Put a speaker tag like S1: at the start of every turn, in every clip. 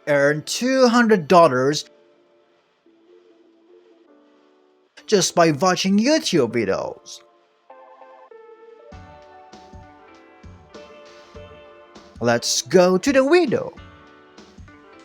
S1: Earn $200 just by watching YouTube videos. Let's go to the video.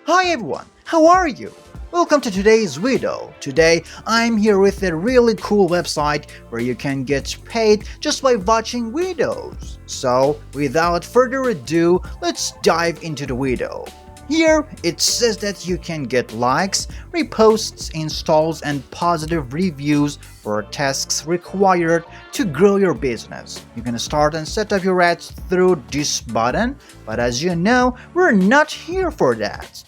S1: Hi everyone, how are you? Welcome to today's video. Today I'm here with a really cool website where you can get paid just by watching videos. So without further ado, let's dive into the video. Here it says that you can get likes, reposts, installs, and positive reviews for tasks required to grow your business. You can start and set up your ads through this button, but as you know, we're not here for that.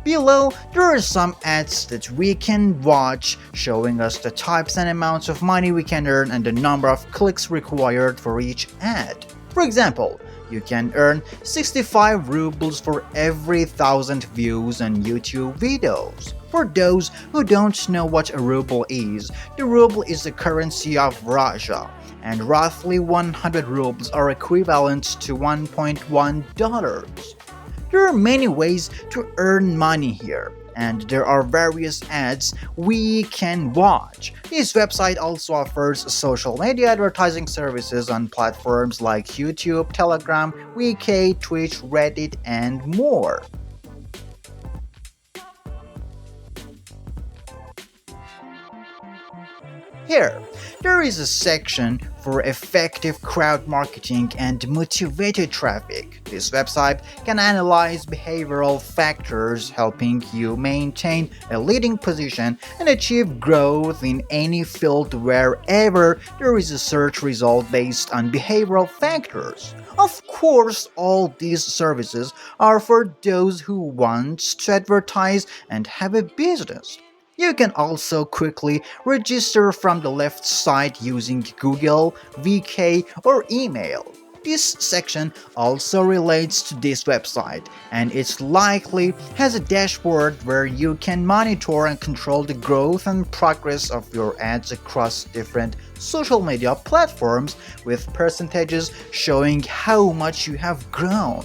S1: Below, there are some ads that we can watch, showing us the types and amounts of money we can earn and the number of clicks required for each ad. For example, you can earn 65 rubles for every 1,000 views on YouTube videos. For those who don't know what a ruble is, the ruble is the currency of Russia, and roughly 100 rubles are equivalent to $1.1. There are many ways to earn money here, and there are various ads we can watch. This website also offers social media advertising services on platforms like YouTube, Telegram, VK, Twitch, Reddit, and more. Here, there is a section for effective crowd marketing and motivated traffic. This website can analyze behavioral factors, helping you maintain a leading position and achieve growth in any field wherever there is a search result based on behavioral factors. Of course, all these services are for those who want to advertise and have a business. You can also quickly register from the left side using Google, VK, or email. This section also relates to this website, and it likely has a dashboard where you can monitor and control the growth and progress of your ads across different social media platforms, with percentages showing how much you have grown.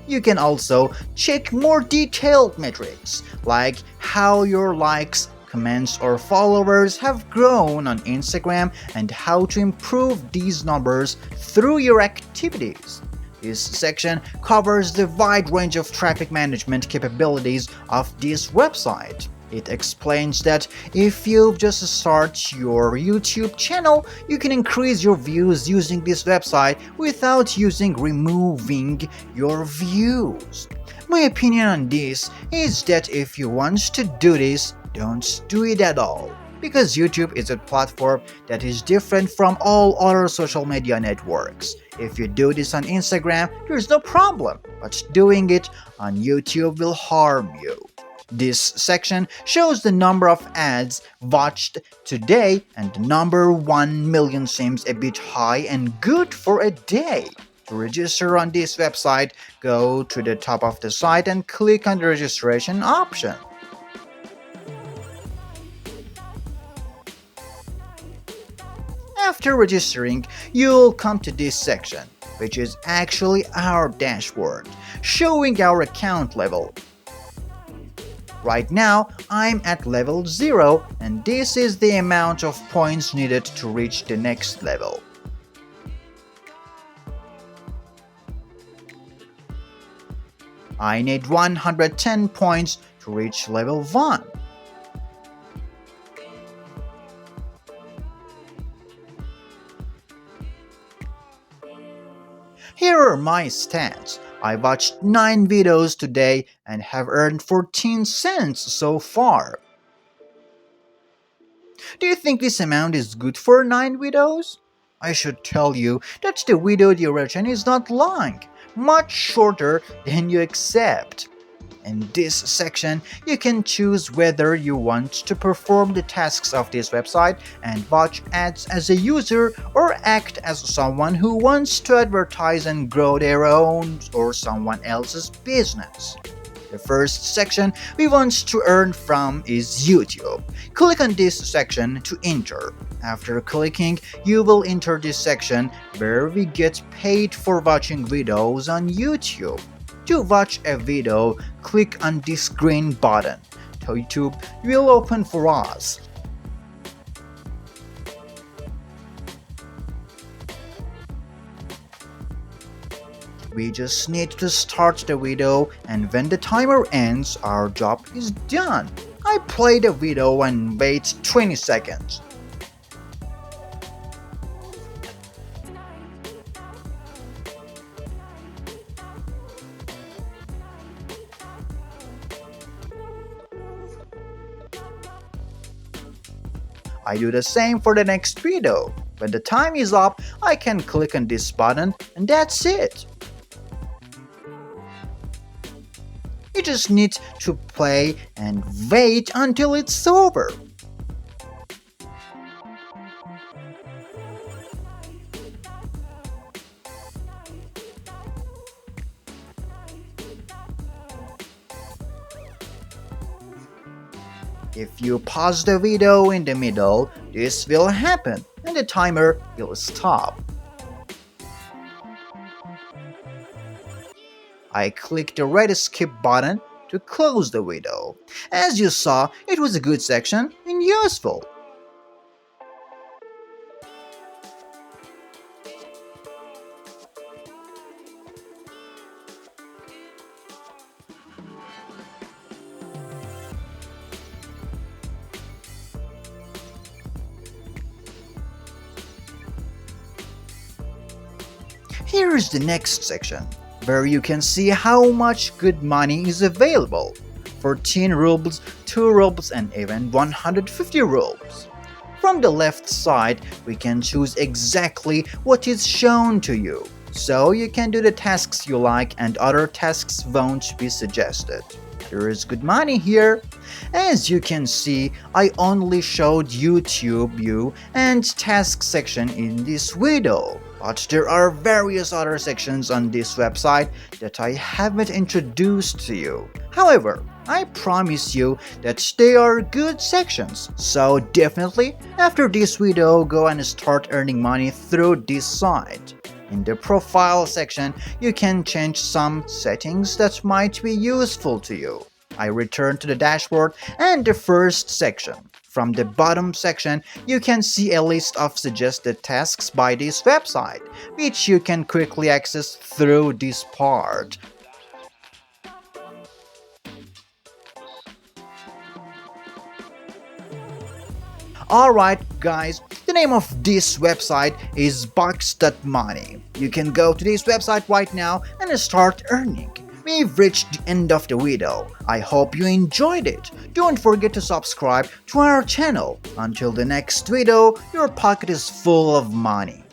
S1: You can also check more detailed metrics, like how your likes, comments, or followers have grown on Instagram and how to improve these numbers through your activities. This section covers the wide range of traffic management capabilities of this website. It explains that if you just start your YouTube channel, you can increase your views using this website without removing your views. My opinion on this is that if you want to do this, don't do it at all, because YouTube is a platform that is different from all other social media networks. If you do this on Instagram, there's no problem, but doing it on YouTube will harm you. This section shows the number of ads watched today, and the number 1 million seems a bit high and good for a day. To register on this website, go to the top of the site and click on the registration option. After registering, you'll come to this section, which is actually our dashboard, showing our account level. Right now, I'm at level 0, and this is the amount of points needed to reach the next level. I need 110 points to reach level 1. Here are my stats. I watched 9 videos today and have earned 14 cents so far. Do you think this amount is good for 9 videos? I should tell you that the video duration is not long, much shorter than you accept. In this section, you can choose whether you want to perform the tasks of this website and watch ads as a user, or act as someone who wants to advertise and grow their own or someone else's business. The first section we want to earn from is YouTube. Click on this section to enter. After clicking, you will enter this section where we get paid for watching videos on YouTube. To watch a video, click on this green button. YouTube will open for us. We just need to start the video, and when the timer ends, our job is done. I play the video and wait 20 seconds. I do the same for the next video. When the time is up, I can click on this button and that's it. You just need to play and wait until it's over. If you pause the video in the middle, this will happen and the timer will stop. I click the red skip button to close the video. As you saw, it was a good section and useful. Here is the next section, where you can see how much good money is available. 14 rubles, 2 rubles and even 150 rubles. From the left side, we can choose exactly what is shown to you. So you can do the tasks you like and other tasks won't be suggested. There is good money here. As you can see, I only showed YouTube view and task section in this video. But there are various other sections on this website that I haven't introduced to you. However, I promise you that they are good sections, so definitely after this video go and start earning money through this site. In the profile section, you can change some settings that might be useful to you. I return to the dashboard and the first section. From the bottom section, you can see a list of suggested tasks by this website, which you can quickly access through this part. Alright guys, the name of this website is Bucks.money. You can go to this website right now and start earning. We've reached the end of the video. I hope you enjoyed it. Don't forget to subscribe to our channel. Until the next video, your pocket is full of money.